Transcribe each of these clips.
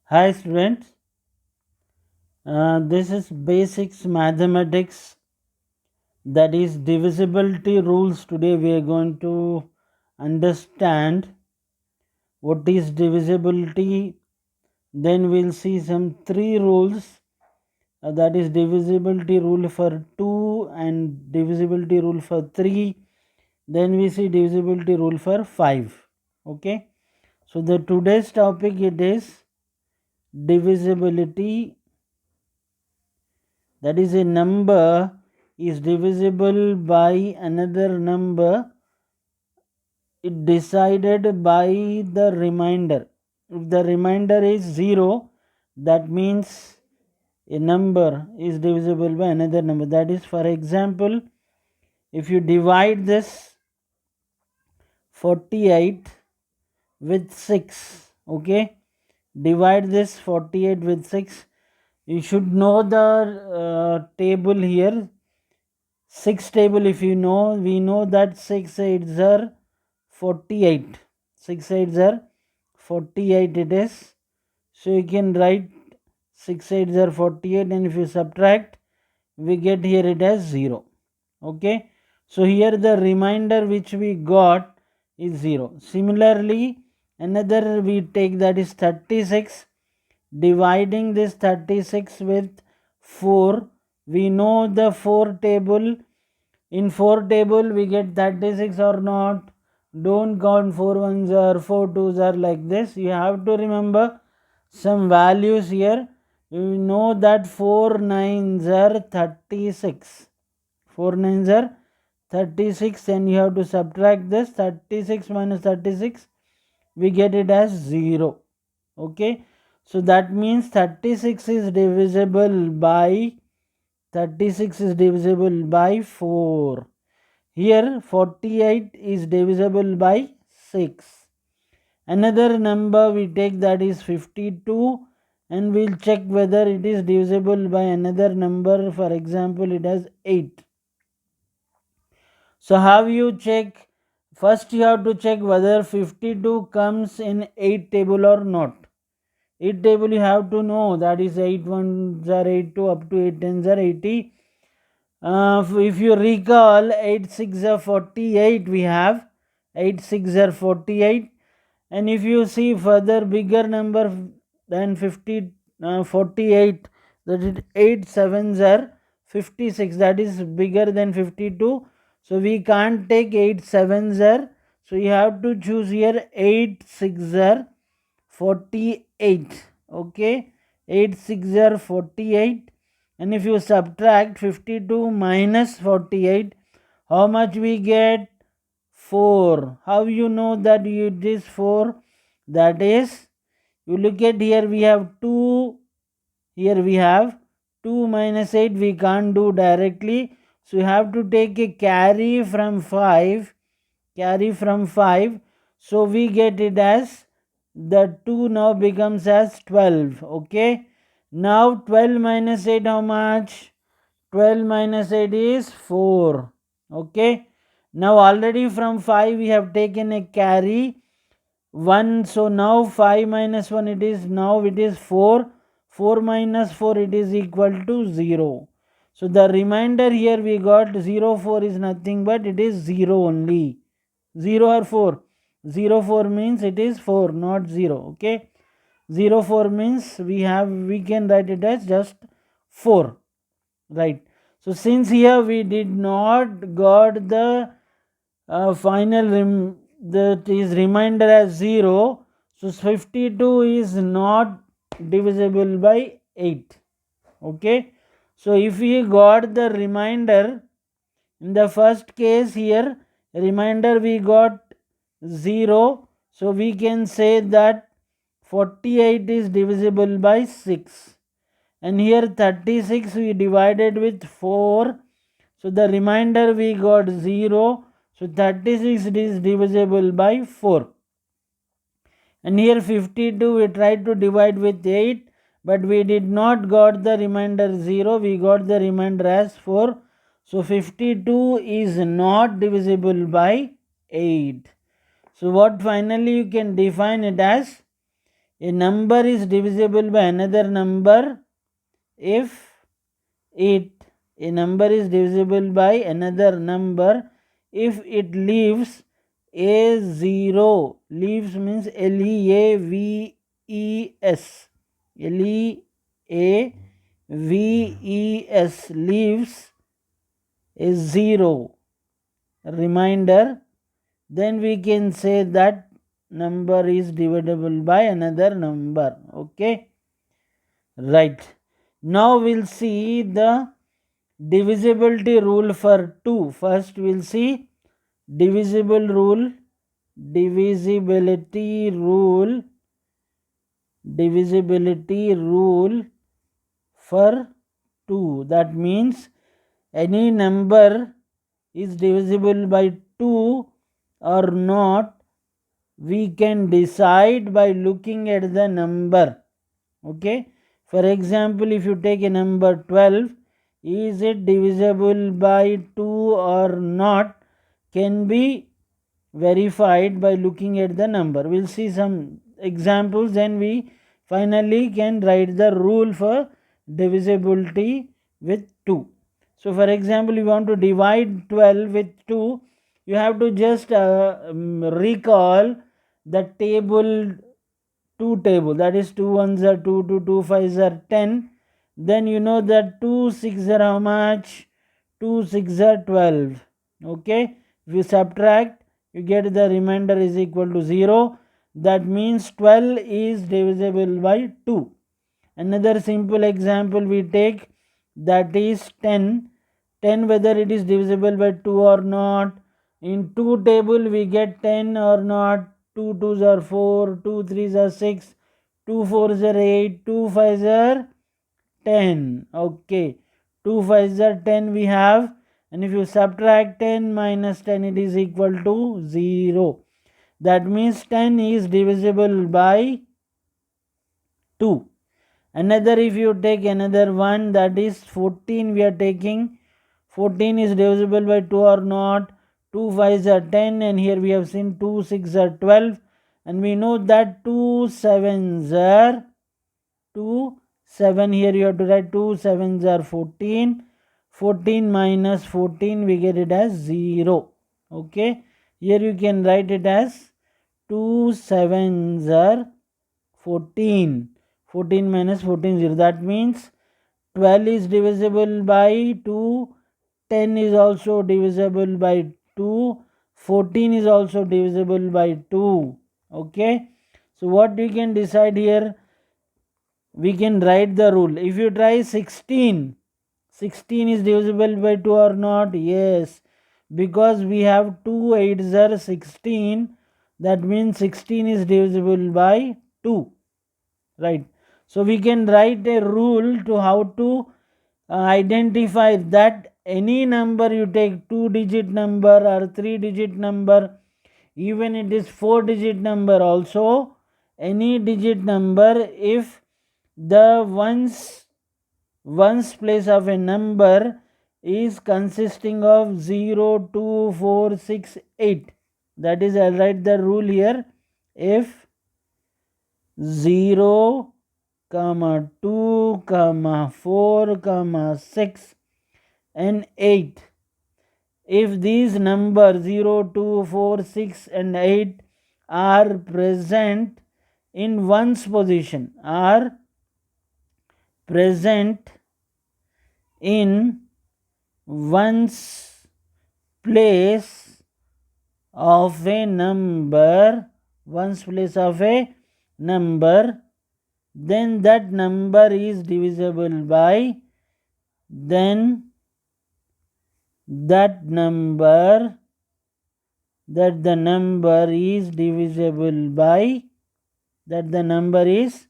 Hi students, this is basics mathematics, that is divisibility rules. Today we are going to understand what is divisibility. Then we'll see some three rules, that is divisibility rule for 2 and divisibility rule for 3. Then we see divisibility rule for 5. Okay, so the today's topic it is divisibility, that is a number is divisible by another number it decided by the remainder. If the remainder is 0, that means a number is divisible by another number. That is, for example, if you divide this 48 with 6, okay, divide this 48 with 6, you should know the table here. 6 table, if you know, we know that 6 8s are 48. 6 8s are 48 it is. So you can write 6 8s are 48, and if you subtract, we get here it as 0. Okay. So here the remainder which we got is 0. Similarly, another we take, that is 36. Dividing this 36 with 4, we know the 4 table. In 4 table we get 36 or not. Don't count 4 ones or 4 twos are like this. You have to remember some values here. You know that 4 nines are 36. 4 nines are 36, and you have to subtract this 36 minus 36, we get it as 0. Okay, so that means 36 is divisible by 4. Here 48 is divisible by 6. Another number we take, that is 52, and we'll check whether it is divisible by another number. For example, it has 8. So how you check? First you have to check whether 52 comes in 8 table or not. 8 table you have to know, that is 8 ones are 82 up to 8 tens are 80. If you recall, 8 6 are 48, we have 8 6 are 48, and if you see further bigger number than 48, that is 8 sevens are 56, that is bigger than 52. So we can't take 8 sevens are, so you have to choose here 8 6 are 48. Okay, 8 6 are 48, and if you subtract 52 minus 48, how much we get? 4. How you know that it is 4? That is, you look at here, we have 2, here we have 2 minus 8, we can't do directly, so you have to take a carry from 5. So we get it as, the 2 now becomes as 12. Okay, now 12 minus 8, how much? 12 minus 8 is 4. Okay, now already from 5 we have taken a carry 1, so now 5 minus 1, it is, now it is 4. 4 minus 4, it is equal to 0. So the remainder here we got 0 4 is nothing but it is 0 only. 0 or 4? 0 4 means it is 4, not 0. Okay, 0 4 means we can write it as just 4, right? So since here we did not got the final that is remainder as 0, so 52 is not divisible by 8. Okay, so if we got the remainder in the first case, here remainder we got 0, so we can say that 48 is divisible by 6, and here 36 we divided with 4, so the remainder we got 0, so 36 is divisible by 4. And here 52 we tried to divide with 8, but we did not got the remainder 0, we got the remainder as 4. So 52 is not divisible by 8. So what finally you can define it as? A number is divisible by another number if it a number is divisible by another number if it leaves a zero. Leaves means leaves. Leaves. Leaves is zero. Reminder, then we can say that number is divisible by another number. Okay, right. Now we'll see the divisibility rule for 2. First we'll see divisible rule, divisibility rule, divisibility rule for 2. That means any number is divisible by 2 or not, we can decide by looking at the number. Okay, for example, if you take a number 12, is it divisible by 2 or not, can be verified by looking at the number. We'll see some examples, then we finally can write the rule for divisibility with 2. So for example, you want to divide 12 with 2, you have to just recall the table 2 table, that is 2 ones are 2, 2 5s are 10. Then you know that 2 6 are how much? 2 6 are 12. Okay, if you subtract, you get the remainder is equal to 0. That means 12 is divisible by 2. Another simple example we take, that is 10. 10 whether it is divisible by 2 or not. In 2 table we get 10 or not. 2 2s are 4, 2 3s are 6, 2 4s are 8, 2 5s are 10. Okay, 2 5s are 10 we have, and if you subtract 10 minus 10, it is equal to 0. That means 10 is divisible by 2. Another, if you take another one, that is 14 we are taking. 14 is divisible by 2 or not. 2 5s are 10, and here we have seen 2 6 are 12, and we know that 2 7s are 2 7. Here you have to write 2 7s are 14. 14 minus 14 we get it as 0. Okay, here you can write it as 2 7s are 14. 14 minus 14 0. That means 12 is divisible by 2, 10 is also divisible by 2, 14 is also divisible by 2. Okay, so what we can decide here, we can write the rule. If you try 16, 16 is divisible by 2 or not? Yes, because we have 2 8s are 16. That means 16 is divisible by 2. Right, so we can write a rule to how to identify that any number you take, 2-digit number or 3-digit number, even it is 4-digit number also, any digit number, if the ones place of a number is consisting of 0 2 4 6 8, that is, I'll write the rule here. If 0 comma 2 comma 4 comma 6 and 8, if these numbers 0 2 4 6 and 8 are present in one's position, are present in one's place of a number, one's place of a number, then that number is divisible by, then that number, that the number is divisible by, that the number is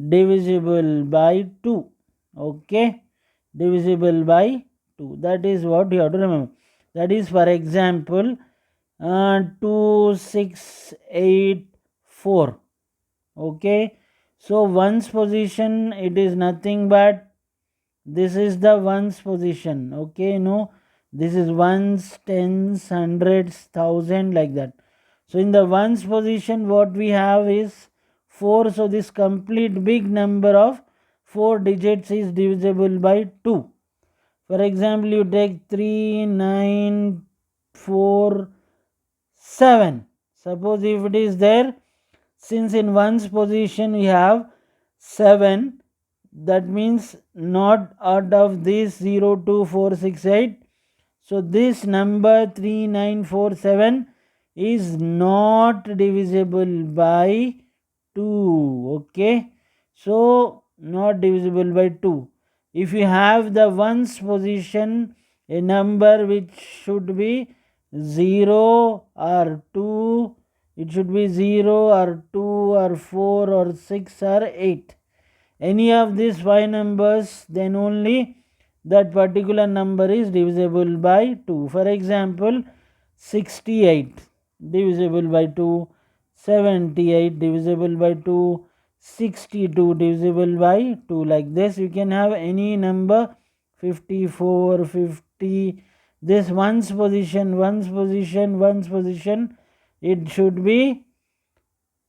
divisible by 2. Okay, divisible by 2, that is what you have to remember. That is, for example, 2 6 8 4. Okay, so ones position, it is nothing but this is the ones position. Okay, no, this is ones, tens, hundreds, thousand, like that. So in the ones position what we have is 4. So this complete big number of 4 digits is divisible by 2. For example, you take 3, 9, 4, 7. Suppose if it is there, since in ones position we have 7, that means not out of this 0, 2, 4, 6, 8. So this number 3947 is not divisible by 2. Okay, so not divisible by 2. If you have the ones position, a number which should be 0 or 2, it should be 0 or 2 or 4 or 6 or 8. Any of these 5 numbers, then only that particular number is divisible by 2. For example, 68 divisible by 2, 78 divisible by 2, 62 divisible by 2. Like this you can have any number, 54, 50. This ones position, it should be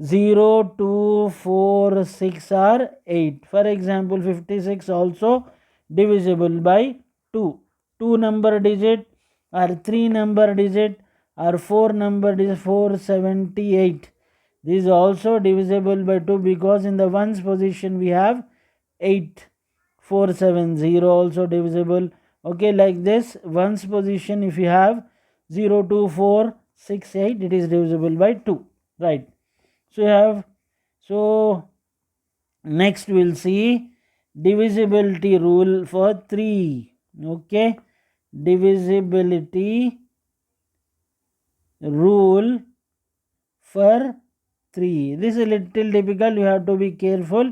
0, 2, 4, 6 or 8. For example, 56 also divisible by 2. 2 number digit or 3 number digit or 4 number digit, 478. This is also divisible by 2 because in the ones position we have 8. 470 also divisible. Okay, like this ones position if you have 0, 2, 4, 6, 8, it is divisible by 2. Right. So you have, so next we'll see divisibility rule for 3. Okay, divisibility rule for 3. This is a little difficult, you have to be careful.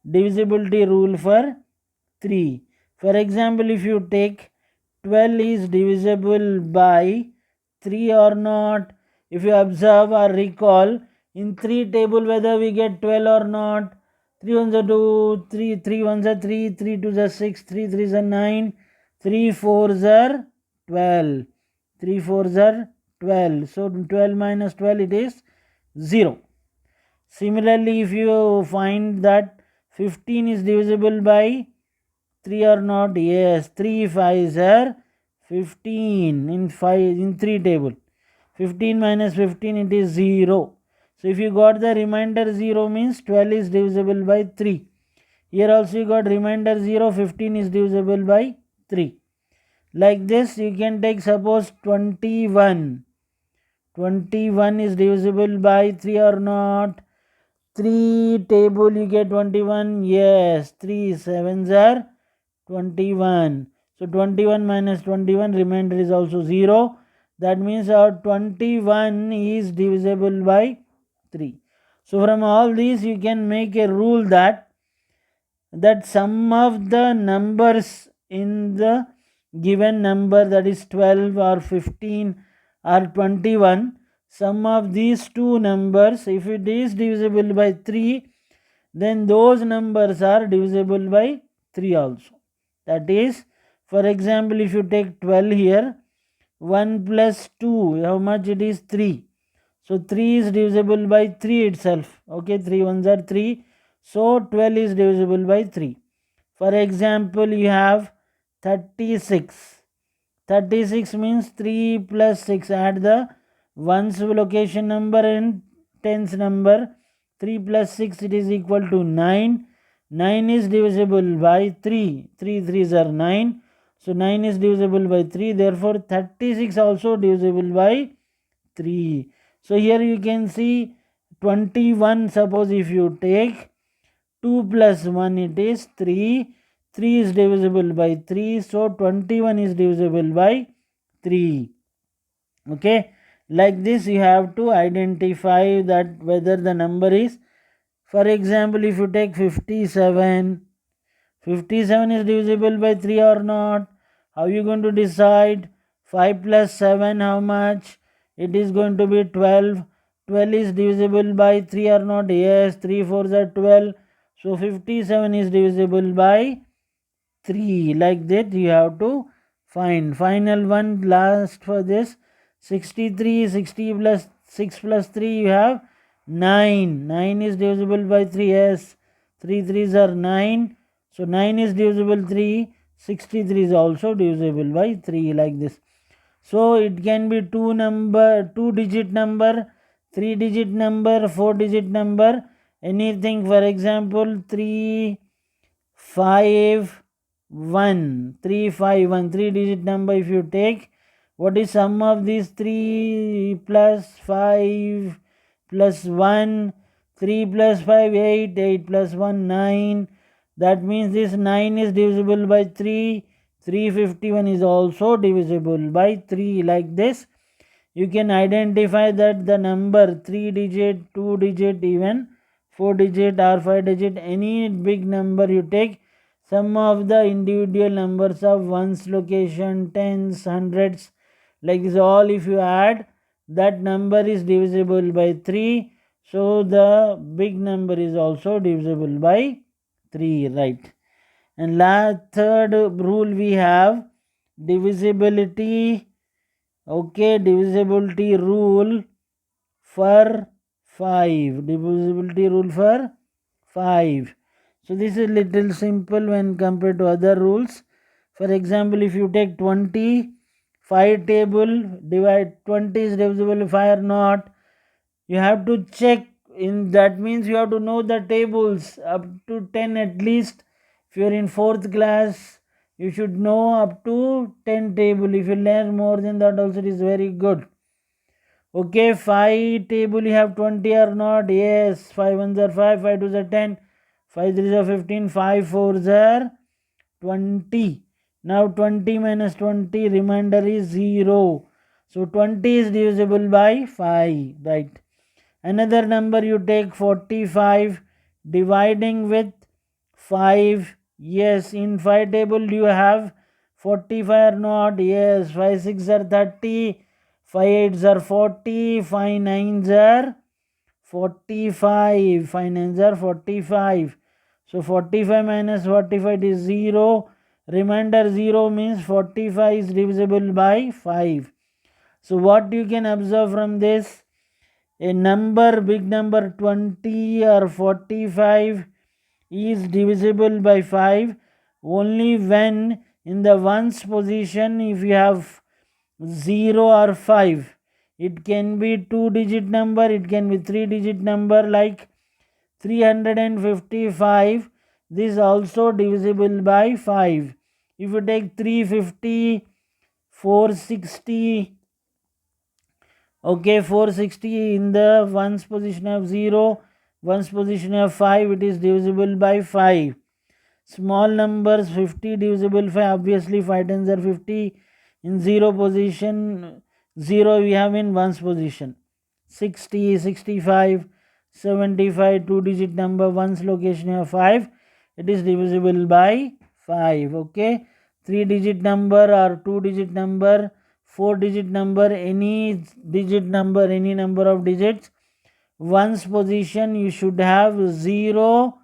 Divisibility rule for 3. For example, if you take 12 is divisible by 3 or not, if you observe or recall in 3 table whether we get 12 or not. 3 ones are 2, 3 ones are 3, 3 2s are 6, 3 3s are 9, 3 4s are 12, 3 4s are 12. So 12 minus 12 it is 0. Similarly, if you find that 15 is divisible by 3 or not, yes, 3 5s are 15 in 3 table. 15 minus 15 it is 0. So if you got the remainder 0 means 12 is divisible by 3. Here also you got remainder 0, 15 is divisible by 3. Like this you can take suppose 21. 21 is divisible by 3 or not. 3 table you get 21, yes, 3 sevens are 21. So 21 minus 21 remainder is also 0. That means our 21 is divisible by 3. So from all these you can make a rule that sum of the numbers in the given number, that is 12 or 15 or 21, sum of these two numbers, if it is divisible by 3, then those numbers are divisible by 3 also. That is, for example, if you take 12 here, 1 plus 2, how much it is? 3. So 3 is divisible by 3 itself. Okay, 3 ones are 3. So 12 is divisible by 3. For example, you have 36. 36 means 3 plus 6. Add the ones location number and tens number. 3 plus 6 it is equal to 9. 9 is divisible by 3. 3 3s are 9. So 9 is divisible by 3. Therefore 36 also divisible by 3. So here you can see 21. Suppose if you take 2 plus 1 it is 3. 3 is divisible by 3. So 21 is divisible by 3. Okay, like this you have to identify that whether the number is, for example, if you take 57, 57 is divisible by 3 or not. How you going to decide? 5 plus 7 how much? It is going to be 12. 12 is divisible by 3 or not? Yes, 3 4s are 12. So 57 is divisible by 3. Like that you have to find. Final one, last for this, 63. 60 plus 6 plus 3 you have 9. 9 is divisible by 3. Yes, 3 3s are 9. So 9 is divisible 3. 63 is also divisible by 3, like this. So it can be 2 digit number, 3 digit number, 4 digit number, anything. For example, 3 5 1, 3 5 1, 3 digit number. If you take, what is sum of these 3 plus 5 plus 1? 3 plus 5 8, 8 plus 1 9. That means this 9 is divisible by 3. 351 is also divisible by 3, like this. You can identify that the number 3 digit, 2 digit, even 4 digit or 5 digit, any big number you take, sum of the individual numbers of ones, location, tens, hundreds, like this, all if you add, that number is divisible by 3. So the big number is also divisible by 3, right? And third rule we have divisibility. Okay, divisibility rule for 5. Divisibility rule for 5. So this is little simple when compared to other rules. For example, if you take 20, 5 table, divide 20 is divisible by 5 or not, you have to check. In that means you have to know the tables up to 10 at least. If you are in 4th class, you should know up to 10 table. If you learn more than that also, it is very good. Okay, 5 table you have 20 or not? Yes, 5 ones are 5, 5 twos are 10, 5 threes are 15, 5 fours are 20. Now 20 minus 20, remainder is 0. So 20 is divisible by 5, right? Another number you take 45, dividing with 5. Yes, in 5 table you have 45 or not? Yes, 5 6 are 30, 5 8s are 40, 5 9s are 45, 5 9s are 45. So 45 minus 45 is 0. Remainder 0 means 45 is divisible by 5. So what you can observe from this? A number, big number 20 or 45 is divisible by 5 only when in the ones position if you have 0 or 5. It can be 2 digit number, it can be 3 digit number, like 355. This is also divisible by 5. If you take 350, 460, okay, 460 in the ones position of 0, ones position of 5, it is divisible by 5. Small numbers 50 divisible by, obviously 5 tens are 50. In 0 position, 0 we have in ones position. 60, 65, 75, 2 digit number, ones location of 5, it is divisible by 5. Okay, 3 digit number or 2 digit number, 4 digit number, any digit number, any number of digits, ones position you should have 0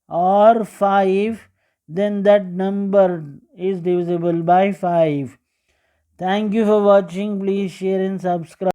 or 5, then that number is divisible by 5. Thank you for watching. Please share and subscribe.